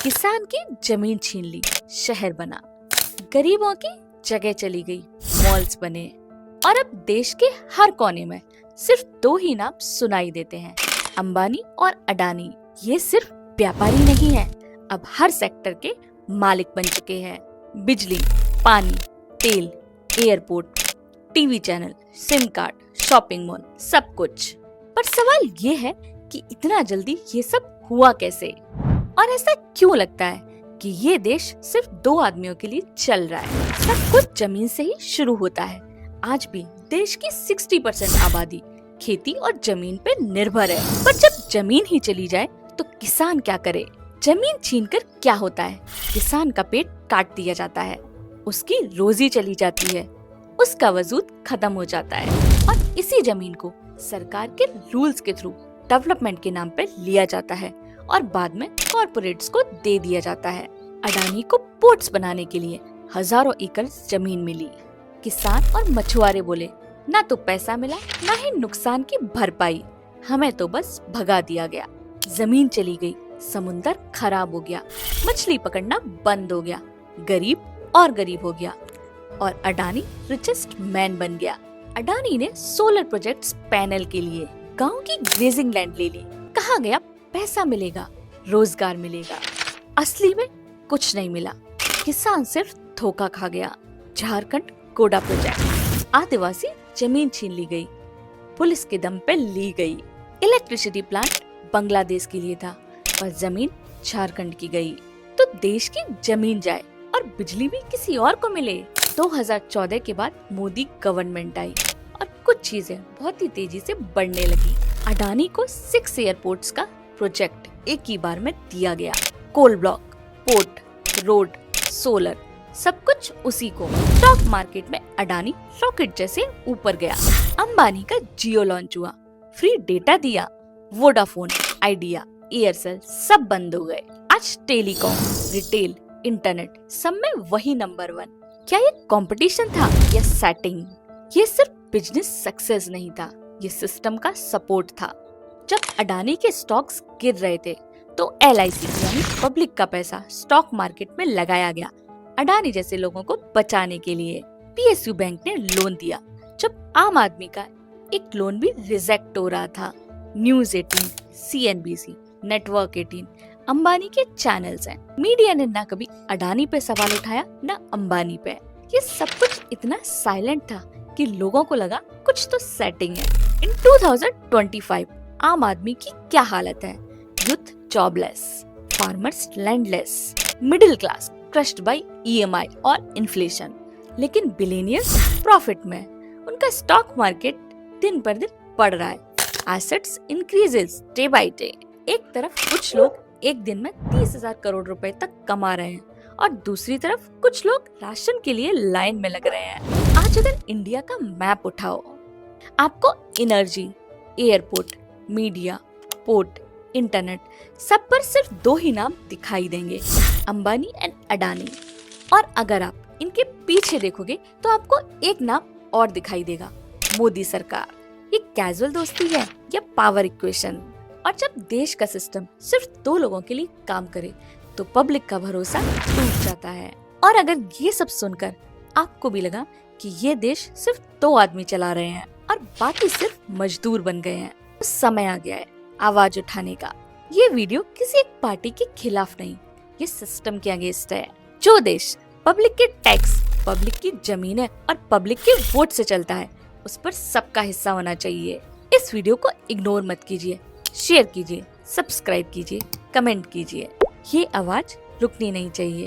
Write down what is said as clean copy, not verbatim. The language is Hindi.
किसान की जमीन छीन ली, शहर बना, गरीबों की जगह चली गई, मॉल्स बने, और अब देश के हर कोने में सिर्फ दो ही नाम सुनाई देते हैं, अंबानी और अडानी। ये सिर्फ व्यापारी नहीं है, अब हर सेक्टर के मालिक बन चुके हैं। बिजली, पानी, तेल, airport, TV channel, SIM card, shopping mall, सब कुछ। पर सवाल ये है कि इतना जल्दी ये सब हुआ कैसे, और ऐसा क्यों लगता है कि ये देश सिर्फ दो आदमियों के लिए चल रहा है। सब कुछ जमीन से ही शुरू होता है। आज भी देश की 60% आबादी खेती और जमीन पे निर्भर है। पर जब जमीन ही चली जाए तो किसान क्या करे? जमीन छीनकर क्या होता है? किसान का पेट काट दिया जाता है, उसकी रोजी चली जाती है, उसका वजूद खत्म हो जाता है, और इसी जमीन को सरकार के रूल्स के थ्रू डेवलपमेंट के नाम पे लिया जाता है और बाद में कॉर्पोरेट्स को दे दिया जाता है। अडानी को पोर्ट्स बनाने के लिए हजारों एकड़ जमीन मिली। किसान और मछुआरे बोले, ना तो पैसा मिला, ना ही नुकसान की भरपाई, हमें तो बस भगा दिया गया। जमीन चली गई, समुंदर खराब हो गया, मछली पकड़ना बंद हो गया, गरीब और गरीब हो गया, और अडानी रिचेस्ट मैन बन गया। अडानी ने सोलर प्रोजेक्ट्स पैनल के लिए गांव की ग्रेजिंग लैंड ले ली। कहा गया पैसा मिलेगा, रोजगार मिलेगा। असली में कुछ नहीं मिला, किसान सिर्फ धोखा खा गया। झारखंड कोडा प्रोजेक्ट, आदिवासी जमीन छीन ली गई, पुलिस के दम पे ली गई। इलेक्ट्रिसिटी प्लांट बांग्लादेश के लिए था, पर जमीन झारखंड की गई। तो देश की जमीन जाए और बिजली भी किसी और को मिले। 2014 के बाद मोदी गवर्नमेंट आई और कुछ चीजें बहुत ही तेजी से बढ़ने लगी। अडानी को 6 एयरपोर्ट्स का प्रोजेक्ट एक ही बार में दिया गया। Coal block, port, road, solar, सब कुछ उसी को। स्टॉक मार्केट में अडानी रॉकेट जैसे ऊपर गया। अंबानी का जियो लॉन्च हुआ, फ्री डेटा दिया। वोडाफोन, आइडिया, एयरसेल सब बंद हो गए। आज टेलीकॉम, रिटेल, इंटरनेट सब में वही नंबर 1। क्या ये कंपटीशन था या सेटिंग? ये सिर्फ बिजनेस सक्सेस नहीं था, ये सिस्टम का सपोर्ट था। जब अडानी के स्टॉक्स गिर रहे थे तो LIC यानी पब्लिक का पैसा स्टॉक मार्केट में लगाया गया, अडानी जैसे लोगों को बचाने के लिए। PSU बैंक ने लोन दिया, जब आम आदमी का एक लोन भी रिजेक्ट हो रहा था। न्यूज़ 18, CNBC, नेटवर्क 18 अंबानी के चैनल्स हैं। मीडिया ने ना कभी अडानी पे सवाल उठाया, ना अंबानी पे। ये सब कुछ इतना साइलेंट था कि लोगों को लगा कुछ तो सेटिंग है। इन 2025 आम आदमी की क्या हालत है? Youth jobless, farmers landless, middle class crushed bye EMI और इन्फ्लेशन। लेकिन बिलियनियर्स प्रॉफिट में। उनका स्टॉक मार्केट दिन पर दिन बढ़ रहा है, assets increases day by day. एक तरफ कुछ लोग एक दिन में 30,000 करोड़ रुपए तक कमा रहे हैं, और दूसरी तरफ कुछ लोग राशन के लिए लाइन में लग रहे हैं। आज अगर इंडिया का मैप उठाओ, आपको energy, airport, media, port, internet सब पर सिर्फ 2 ही नाम दिखाई देंगे, अंबानी एंड अडानी। और अगर आप इनके पीछे देखोगे तो आपको एक नाम और दिखाई देगा, मोदी सरकार। ये कैजुअल दोस्ती है या पावर इक्वेशन? और जब देश का सिस्टम सिर्फ 2 लोगों के लिए काम करे तो पब्लिक का भरोसा टूट जाता है। और अगर ये सब सुनकर आपको भी लगा कि ये देश सिर्फ 2 आदमी चला रहे हैं और बाकी सिर्फ मजदूर बन गए हैं, तो समय आ गया है आवाज उठाने का। ये वीडियो किसी एक पार्टी के खिलाफ नहीं, ये सिस्टम के अगेंस्ट है। जो देश पब्लिक के टैक्स, पब्लिक की जमीनें और पब्लिक के वोट से चलता है, उस पर सबका हिस्सा होना चाहिए। इस वीडियो को इग्नोर मत कीजिए, शेयर कीजिए, सब्सक्राइब कीजिए, कमेंट कीजिए। ये आवाज रुकनी नहीं चाहिए।